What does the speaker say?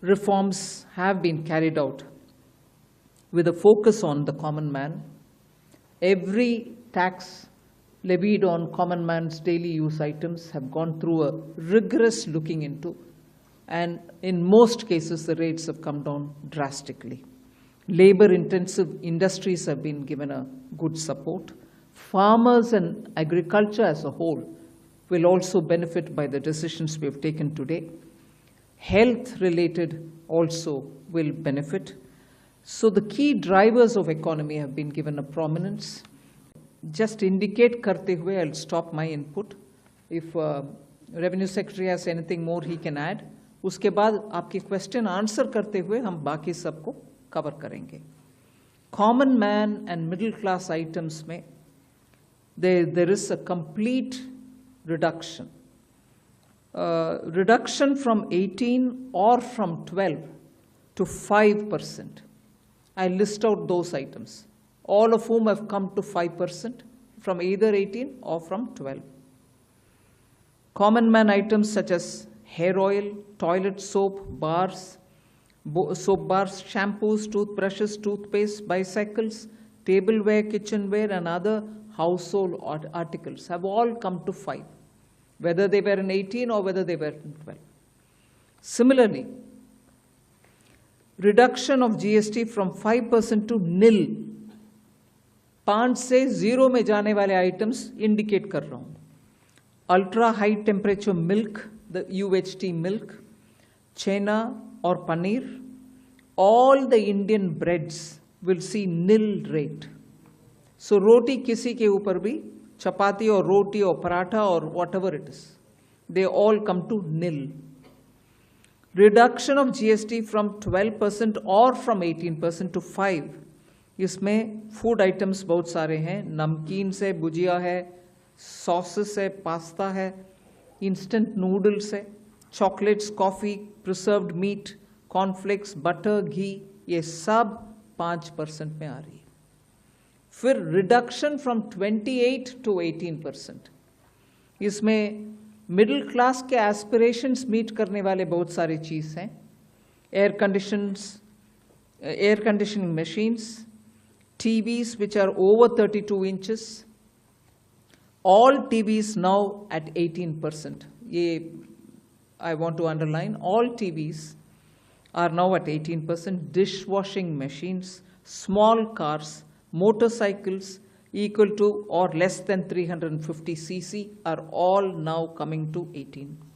reforms have been carried out with a focus on the common man. Every tax levied on common man's daily use items have gone through a rigorous looking into, and in most cases the rates have come down drastically. Labor-intensive industries have been given a good support. Farmers and agriculture as a whole will also benefit by the decisions we have taken today. Health-related also will benefit. So the key drivers of economy have been given a prominence. Just indicate karte hue, I'll stop my input. If Revenue Secretary has anything more he can add. उसके बाद आपके question answer करते हुए हम बाकी सबको cover करेंगे. Common man and middle class items में there is a complete reduction. Reduction from 18 or from 12 to 5%. I list out those items, all of whom have come to 5% from either 18 or from 12. Common man items such as hair oil, toilet soap, bars, shampoos, toothbrushes, toothpaste, bicycles, tableware, kitchenware, and other household articles have all come to 5, whether they were in 18 or whether they were in 12. Similarly, reduction of GST from 5% to nil. 5 से 0 में जाने वाले items indicate कर रहा हूँ. Ultra high temperature milk, the UHT milk, chena or paneer, all the Indian breads will see nil rate. So roti kisi ke upar bhi, chapati or roti or paratha or whatever it is, they all come to nil. Reduction of GST from 12% or from 18% to 5%. इसमें food items बहुत सारे हैं. नमकीन से भुजिया है, sauces है, pasta है, instant noodles है, chocolates, coffee, preserved meat, cornflakes, butter, घी, ये सब 5% में आ रही है. फिर रिडक्शन फ्रॉम 28 to 18%. इसमें मिडिल क्लास के एस्पिरेशंस मीट करने वाले बहुत सारी चीज़ हैं. Air conditioning machines, TVs which are over 32 inches, all TVs now at 18%. I want to underline, all TVs are now at 18%. Dishwashing machines, small cars, motorcycles equal to or less than 350 cc are all now coming to 18%.